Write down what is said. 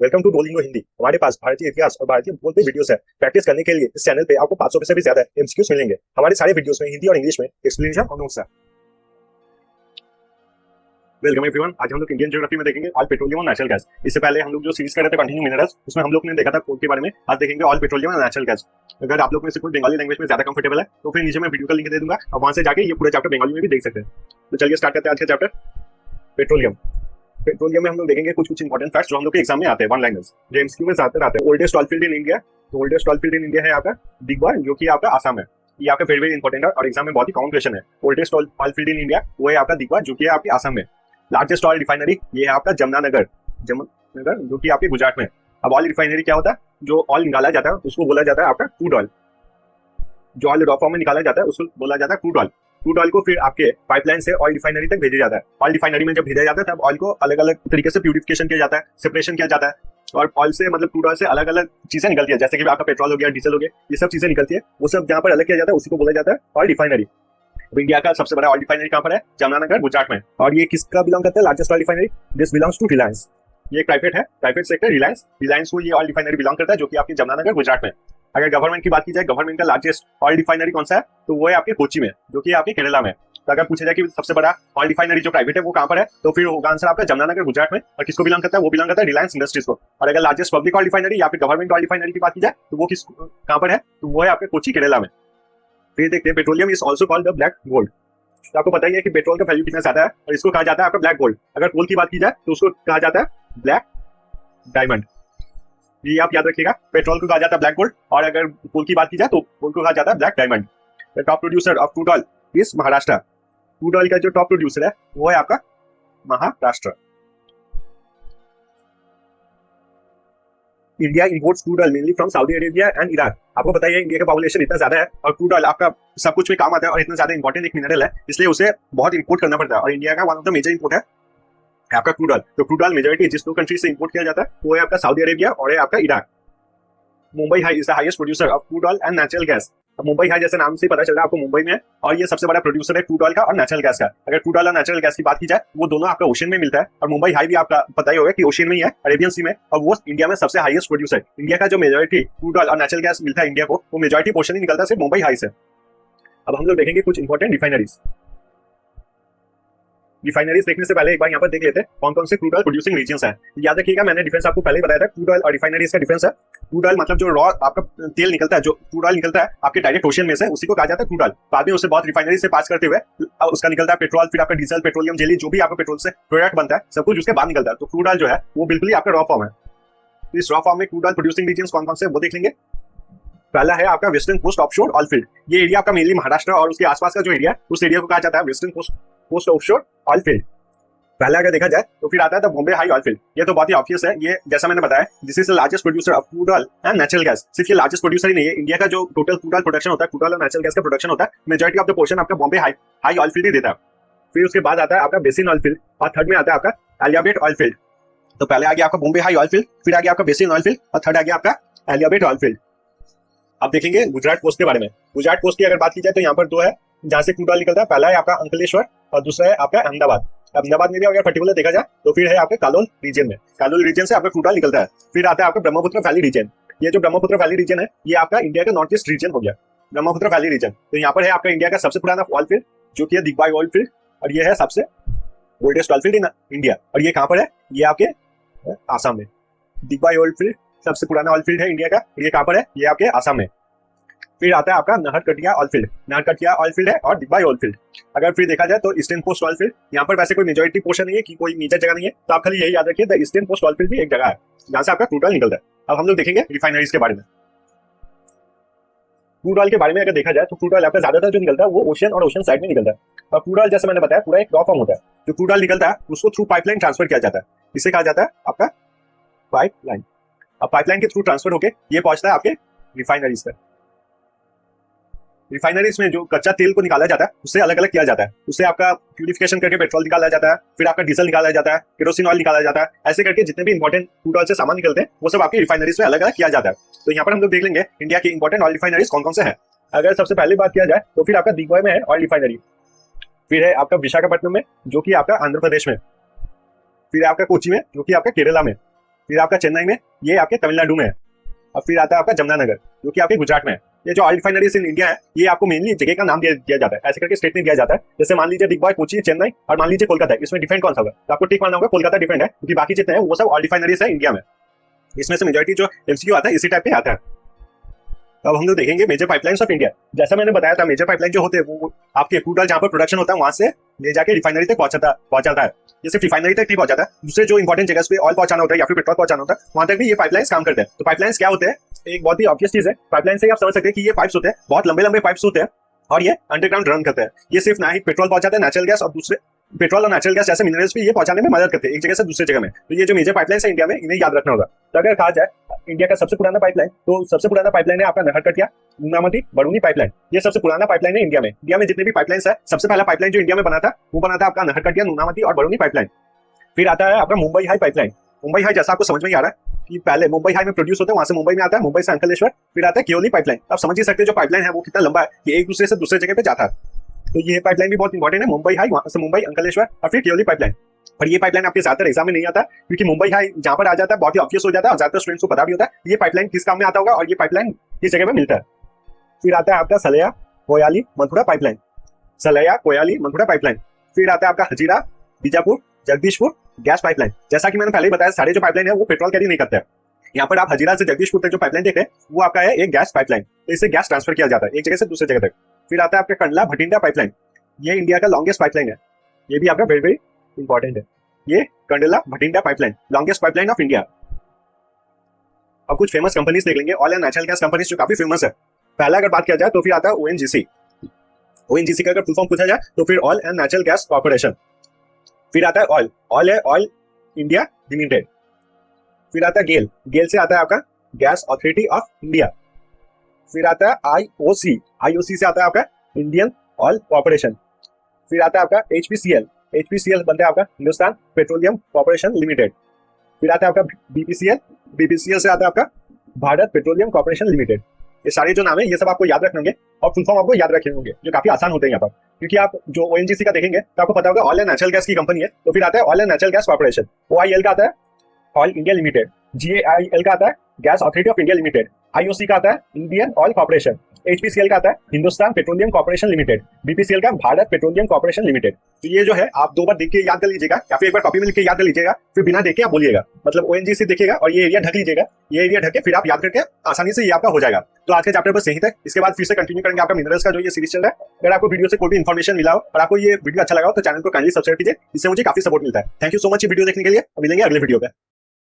Welcome to डोलिंगो Hindi. हमारे पास भारतीय इतिहास और भारतीय भूगोल पे वीडियोस है। प्रैक्टिस करने के लिए इस चैनल पे आपको 500 से भी ज्यादा एमसीक्यूज मिलेंगे। हमारे सारे वीडियोस में हिंदी और इंग्लिश में एक्सप्लेनेशन और नोट्स है। Welcome everyone. आज हम लोग इंडियन ज्योग्राफी में देखेंगे ऑयल पेट्रोलियम और नेचुरल गैस। इससे पहले हम लोग जो सीरीज कर रहे थे कंटिन्यू मिनरल्स, उसमें हम लोग ने देखा था कोल के बारे में। आज देखेंगे ऑयल पेट्रोलियम और नेचुरल गैस। अगर आप लोग में से कोई बंगाली लैंग्वेज में ज्यादा कंफर्टेबल है तो फिर नीचे मैं वीडियो का लिंक दे दूंगा और वहां से जाके ये पूरा चैप्टर बंगाली में भी देख सकते हैं। तो चलिए स्टार्ट करते हैं आज का चैप्टर पेट्रोलियम। पेट्रोलियम में हम लोग देखेंगे कुछ इंपॉर्टेंट फैक्ट्स जो हम लोग के एग्जाम में आते हैं वन लाइनर्स, जो एमसीक्यू में ज्यादातर आते हैं। Oldest oil field in India, तो oldest oil field in India है आपका दिगवा, जो कि आपका आसाम है। ये आपका वेरी वेरी इंपॉर्टेंट है और एग्जाम में बहुत ही कॉमन क्वेश्चन है। Oldest oil field in India वो है आपका दिगवा, जो कि है आपके आसाम में। लार्जेस्ट ऑयल रिफाइनरी ये है आपका जमुनानगर, जो कि आपके गुजरात में। अब ऑयल रिफाइनरी क्या होता है? जो ऑयल निकाला जाता है उसको बोला जाता है आपका क्रूड ऑयल। जो ऑयल रॉ फॉर्म में निकाला जाता है उसको बोला जाता है क्रूड ऑयल। क्रूड ऑयल को फिर आपके पाइपलाइन से ऑयल रिफाइनरी तक भेजा जाता है। ऑयल रिफाइनरी में जब भेजा जाता है तब ऑयल को अलग अलग तरीके से प्यूरिफिकेशन किया जाता है, सेपरेशन किया जाता है और ऑयल से मतलब क्रूड ऑयल से अलग अलग चीजें निकलती है, जैसे कि आपका पेट्रोल हो गया, डीजल हो गया, ये सब चीजें निकलती है। वो सब जहाँ पर अलग किया जाता है उसी को बोला जाता है ऑयल रिफाइनरी। इंडिया का सबसे बड़ा ऑयल रिफाइनरी कहाँ पर है? जमुनानगर, गुजरात में। और ये किसका बिलोंग करता है? Largest oil refinery. This belongs to Reliance. ये प्राइवेट है, प्राइवेट सेक्टर रिलायंस। रिलायंस को ये ऑयल रिफाइनरी बिलोंग करता है, जो कि आपकी जमुनानगर, गुजरात में। अगर गवर्नमेंट की बात की जाए, गवर्नमेंट का लार्जेस्ट ऑयल रिफाइनरी कौन सा है? तो वो है आपके कोची में, जो कि आपके केरला में। तो अगर पूछा जाए कि सबसे बड़ा ऑयल रिफाइनरी जो प्राइवेट है वो कहाँ पर है, तो फिर होगा आंसर आपका जमुनानगर, गुजरात में। और किसको बिलोंग करता है? वो बिलोंग करता है रिलायंस इंडस्ट्रीज को। और अगर लार्जेस्ट पब्लिक ऑयल रिफाइनरी या फिर गवर्नमेंट ऑयल रिफाइनरी की बात की जाए तो वो किस कहाँ पर है? तो वो है आपके कोची, केरला में। फिर देखते हैं petroleum is also called the black gold. तो आपको पता ही है कि पेट्रोल का वैल्यू कितना ज्यादा है और इसको कहा जाता है आपका ब्लैक गोल्ड। अगर कोल की बात की जाए तो उसको कहा जाता है ब्लैक डायमंड। ये आप याद रखिएगा, पेट्रोल को कहा जाता है ब्लैक गोल्ड और अगर कोल की बात की जाए तो कोल को कहा जाता है black diamond. The top producer of crude oil is Maharashtra. Crude oil का जो टॉप प्रोड्यूसर है वो है आपका Maharashtra. India imports crude oil mainly from Saudi Arabia and Iraq. आपको पता ही है इंडिया का पॉपुलेशन इतना ज्यादा है और क्रूड ऑयल आपका सब कुछ में काम आता है और इतना ज्यादा इंपॉर्टेंट एक मिनरल है, इसलिए उसे बहुत इंपोर्ट करना पड़ता है। और इंडिया का one of the major import है आपका क्रूड ऑयल। तो क्रूड ऑयल मेजोरिटी जिस दो कंट्री से इंपोर्ट किया जाता है वो है आपका सऊदी अरेबिया और है आपका Iraq. Mumbai high is the highest producer of crude oil and natural gas. Mumbai high जैसे नाम से पता चल रहा है आपको मुंबई में है और ये सबसे बड़ा प्रोड्यूसर है क्रूड ऑयल का और नेचुरल गैस का। अगर क्रूड ऑयल और नेचुरल गैस की बात की जाए वो दोनों आपका ओशन में मिलता है और मुंबई हाई भी आपका पता ही होगा कि ओशन में ही है, अरेबियन सी में। और वो इंडिया में सबसे हाईएस्ट प्रोड्यूसर। इंडिया का जो मेजोरिटी क्रूड ऑयल और नेचुरल गैस मिलता है इंडिया को, वो मेजोरिटी पोर्शन ही निकलता है सिर्फ मुंबई हाई से। अब हम लोग देखेंगे कुछ इंपॉर्टेंट रिफाइनरीज। रिफाइनरीज देखने से पहले एक बार यहाँ पर देख लेते हैं कौन कौन से क्रूड ऑयल प्रोड्यूसिंग रीजन्स हैं। याद रखिएगा, मैंने डिफरेंस आपको पहले ही बताया था, क्रूड ऑयल और रिफाइनरीज का डिफरेंस है। क्रूड ऑयल मतलब जो रॉ आपका तेल निकलता है, जो क्रूड ऑयल निकलता है आपके डायरेक्ट ओशन में से, उसी को कहा जाता है क्रूड ऑयल। बाद में उसे बहुत रिफाइनरी से पास करते हुए उसका निकलता है पेट्रोल, फिर आपका डीजल, पेट्रोलियम जेली, जो भी आपका पेट्रोल से प्रोडक्ट बनता है सब कुछ उसके बाद निकलता है। तो क्रूड ऑयल जो है वो बिल्कुल ही आपका रॉ फॉर्म है। इस रॉ फॉर्म में क्रूड ऑयल प्रोड्यूसिंग रीजन्स कौन कौन से वो देख लेंगे। पहला है आपका western coast offshore oil field. ये एरिया आपका मेनली महाराष्ट्र और उसके आसपास का जो एरिया उस एरिया को कहा जाता है western coast offshore oil field. पहला अगर देखा जाए तो फिर आता है the Bombay high oil field. ये तो बहुत ही ऑब्वियस है, ये जैसा मैंने बताया this is the largest producer of crude oil and natural gas. सिर्फ ये लार्जेस्ट प्रोड्यूसर ही नहीं है, इंडिया का जो टोटल क्रूड ऑयल प्रोडक्शन होता है, क्रूड ऑयल और नेचुरल गैस का प्रोडक्शन होता है, मेजॉरिटी ऑफ द पोर्शन आपका बॉम्बे हाई ऑयल फील्ड ही देता है। फिर उसके बाद आता है आपका बेसिन ऑयल फील्ड और थर्ड में आता है आपका एलियाबेट ऑयल फील्ड। तो पहले आ गया आपका बॉम्बे हाई ऑयल फील्ड, फिर आ गया आपका बेसिन ऑयल फील्ड और थर्ड आ गया आपका एलियाबेट ऑयल फील्ड। अब देखेंगे गुजरात कोस्ट के बारे में। गुजरात कोस्ट की अगर बात की जाए तो यहाँ पर दो है जहाँ से क्रूड ऑयल निकलता है। पहला है आपका अंकलेश्वर और दूसरा है आपका अहमदाबाद। अहमदाबाद में भी अगर पर्टिकुलर देखा जाए तो फिर है आपके कालोल रीजन में, कालोल रीजन से आपका क्रूड ऑयल निकलता है। फिर आता है आपका ब्रह्मपुत्र वैली रीजन। ये जो ब्रह्मपुत्र वैली रीजन है ये आपका इंडिया का नॉर्थ ईस्ट रीजन हो गया, ब्रह्मपुत्र वैली रीजन। तो यहाँ पर है आपका इंडिया का सबसे पुराना ऑयल फील्ड जो कि है दिग्बाई ऑयल फील्ड और ये है सबसे oldest oil field in India. और ये कहाँ पर है? ये आपके आसाम में। दिग्बाई ऑयल फील्ड सबसे पुराना ऑयल फील्ड है इंडिया का, ये कहाँ पर है? ये आपके आसाम में। फिर आता है आपका Naharkatiya oil field. Naharkatiya oil field है और दिग्बाई ऑयल फील्ड। अगर फिर देखा जाए तो ईस्टर्न कोस्ट ऑयल फील्ड, यहाँ पर वैसे कोई मेजोरिटी पोर्शन नहीं है कि कोई मेजर जगह नहीं है, तो आप खाली यही याद रखिए the eastern coast oil field भी एक जगह है जहाँ से आपका क्रूड ऑयल निकलता है। अब हम लोग देखेंगे रिफाइनरीज के बारे में। क्रूड ऑयल के बारे में अगर देखा जाए तो क्रूड ऑयल आपका ज्यादातर जो निकलता है वो ओशन और ओशन साइड में निकलता है। और क्रूड ऑयल जैसे मैंने बताया पूरा एक रॉ फॉर्म होता है। जो क्रूड ऑयल निकलता है उसको थ्रू पाइपलाइन ट्रांसफर किया जाता है, इसे कहा जाता है आपका पाइपलाइन। अब पाइपलाइन के थ्रू ट्रांसफर होकर ये पहुंचता है आपके रिफाइनरीज पर। रिफाइनरीज में जो कच्चा तेल को निकाला जाता है उससे अलग अलग किया जाता है, उससे आपका प्यूरिफिकेशन करके पेट्रोल निकाला जाता है, फिर आपका डीजल निकाला जाता है, केरोसिन ऑयल निकाला जाता है। ऐसे करके जितने भी इंपॉर्टेंट क्रूड ऑयल से सामान निकलते हैं वो सब आपकी रिफाइनरीज में अलग अलग किया जाता है। तो यहाँ पर हम लोग देख लेंगे इंडिया की इंपॉर्टेंट ऑयल रिफाइनरीज कौन कौन से हैं। अगर सबसे पहले बात किया जाए तो फिर आपका दिग्वाई में है ऑयल रिफाइनरी, फिर है आपका विशाखापट्टनम में जो कि आपका आंध्र प्रदेश में, फिर है आपका कोची में जो कि आपका केरला में, फिर आपका चेन्नई में, ये आपके तमिलनाडु में है। और फिर आता है आपका जमुनानगर, जो कि आपके गुजरात में है। ये जो ऑयल रिफाइनरीज इन इंडिया है, ये आपको मेनली जगह का नाम दिया जाता है, ऐसे करके स्टेट में दिया जाता है। जैसे मान लीजिए बिग बॉय कोची, चेन्नई, और मान लीजिए कोलकाता है, इसमें डिफरेंट कौन सा होगा, तो आपको टिक मारना होगा कोलकाता डिफरेंट है, क्योंकि बाकी जितने हैं वो सब ऑयल रिफाइनरीज है इंडिया में। इसमें से मेजॉरिटी जो एमसीक्यू आता है इसी टाइप पे आता है। अब हम लोग देखेंगे मेजर पाइपलाइंस ऑफ इंडिया। जैसा मैंने बताया था, मेजर पाइपलाइन जो होते हैं वो आपके क्रूड ऑयल जहां पर प्रोडक्शन होता है वहां से ले जाके रिफाइनरी तक पहुंचाता है। ये सिर्फ रिफाइनरी तक नहीं पहुंचाता है, दूसरे जो इंपॉर्टेंट जगह पे ऑयल पहुंचाना होता है या फिर पेट्रोल पहुंचाना होता है, वहां तक भी ये पाइपलाइंस काम करते हैं। तो पाइपलाइंस क्या होते हैं, एक बहुत ही ऑब्वियस चीज है। पाइपलाइन से आप समझ सकते हैं कि ये पाइप्स होते हैं, बहुत लंबे लंबे पाइप्स होते हैं, और ये अंडरग्राउंड रन करते हैं। ये सिर्फ ना ही पेट्रोल पहुंचाते हैं, नेचुरल गैस और दूसरे पेट्रोल और नेचुरल गैस जैसे मिनरल्स भी ये पहुंचाने में मदद करते हैं एक जगह से दूसरे जगह में। तो ये जो मेजर पाइपलाइन है इंडिया में, इन्हें याद रखना होगा। तो अगर कहा जाए इंडिया का सबसे पुराना पाइपलाइन, तो सबसे पुराना पाइपलाइन है आपका नहरकटिया नुनामती बड़ूनी पाइपलाइन। ये सबसे पुराना पाइपलाइन है इंडिया में। इंडिया में जितने भी पाइपलाइंस है, सबसे पहला पाइपलाइन जो इंडिया में बना था वो बना था आपका नहरकटिया नुनामती और बड़ूनी पाइपलाइन। फिर आता है आपका Mumbai high pipeline. Mumbai high जैसा आपको समझ में ही आ रहा है कि पहले मुंबई हाई में प्रोड्यूस होता है, वहां से मुंबई में आता है, मुंबई से अंकलेश्वर। फिर आता है कियोली पाइपलाइन। आप समझ ही सकते हैं जो पाइपलाइन है वो कितना लंबा है, कि एक दूसरे से दूसरे जगह पे जाता है। तो ये पाइपलाइन भी बहुत इंपॉर्टेंट है, मुंबई हाई, वहां से मुंबई, अंकलेश्वर और फिर कियोली पाइपलाइन। और ये पाइपलाइन आपके ज्यादातर एग्जाम में नहीं आता, क्योंकि मुंबई हाई जहां पर आ जाता है बहुत ही ऑब्वियस हो जाता है और ज्यादातर स्टूडेंट्स को पता भी होता है ये पाइपलाइन किस काम में आता होगा और ये पाइपलाइन किस जगह में मिलता है। फिर आता है आपका सलैया कोयाली मंथुरा पाइपलाइन, सलैया कोयाली मंथुरा पाइपलाइन। फिर आता है आपका हजीरा बीजापुर जगदीशपुर गैस पाइपलाइन। जैसा कि मैंने पहले ही बताया, सारे जो पाइपलाइन है वो पेट्रोल कैरी नहीं करते हैं। यहाँ पर आप हजीरा से जगदीशपुर तक जो पाइपलाइन देख रहे हैं वो आपका है एक गैस पाइपलाइन, तो इससे गैस ट्रांसफर किया जाता है एक जगह से दूसरे जगह तक। फिर आता है आपका कंडला भटिंडा पाइपलाइन। ये इंडिया का लॉन्गेस्ट पाइपलाइन है, ये भी आपका वेरी वेरी इंपॉर्टेंट है। ये Kandla Bathinda pipeline, longest pipeline of India. अब कुछ फेमस कंपनीज देख लेंगे, oil and natural gas companies जो काफी फेमस है। पहला अगर बात किया जाए तो फिर आता है ओएनजीसी। ओएनजीसी का अगर फुल फॉर्म पूछा जाए तो फिर oil and natural gas corporation. फिर आता है ऑयल, ऑयल है ऑयल इंडिया लिमिटेड। फिर आता है गेल, गेल से आता है आपका गैस अथॉरिटी ऑफ इंडिया। फिर आता है आईओसी, आईओसी से आता है आपका इंडियन ऑयल कॉर्पोरेशन। फिर आता है आपका एचपीसीएल, एचपीसीएल बनता है आपका हिंदुस्तान पेट्रोलियम कॉर्पोरेशन लिमिटेड। फिर आता है आपका बीपीसीएल, बीपीसीएल से आता है आपका भारत पेट्रोलियम कॉर्पोरेशन लिमिटेड। ये सारे जो नाम है ये सब आपको याद रखने होंगे और फुल फॉर्म आपको याद रखे होंगे, जो काफी आसान होते हैं यहाँ पर, क्योंकि आप जो ओएनजीसी का देखेंगे तो आपको पता होगा ऑयल एंड नेचुरल गैस की कंपनी है। तो फिर आता है oil and natural gas corporation. OIL का आता है ऑयल इंडिया लिमिटेड। जीएआईएल का आता है gas authority of India limited. IOC का आता है इंडियन ऑयल कॉर्पोरेशन। एचपीसीएल का आता है Hindustan petroleum corporation limited. BPCL का भारत पेट्रोलियम कॉर्पोरेशन लिमिटेड। तो ये जो है आप दो बार देख के याद कर लीजिएगा या फिर एक बार कॉपी में लिख के याद कर लीजिएगा, फिर बिना देखे आप बोलिएगा। मतलब ओएनजीसी देखिएगा और ये एरिया ढक लीजिएगा, ये एरिया ढक के फिर आप याद करके आसानी से ये आपका हो जाएगा। तो आज के चैप्टर बस यही तक, इसके बाद फिर से कंटिन्यू करेंगे आपका मिनरल्स का जो ये सीरीज चल रहा है। अगर आपको वीडियो से कोई भी इन्फॉर्मेशन मिला हो और आपको ये वीडियो अच्छा लगा हो तो चैनल को काइंडली सब्सक्राइब कीजिए, इससे मुझे काफी सपोर्ट मिलता है। थैंक यू सो मच ये वीडियो देखने के लिए, मिलेंगे अगले वीडियो पे।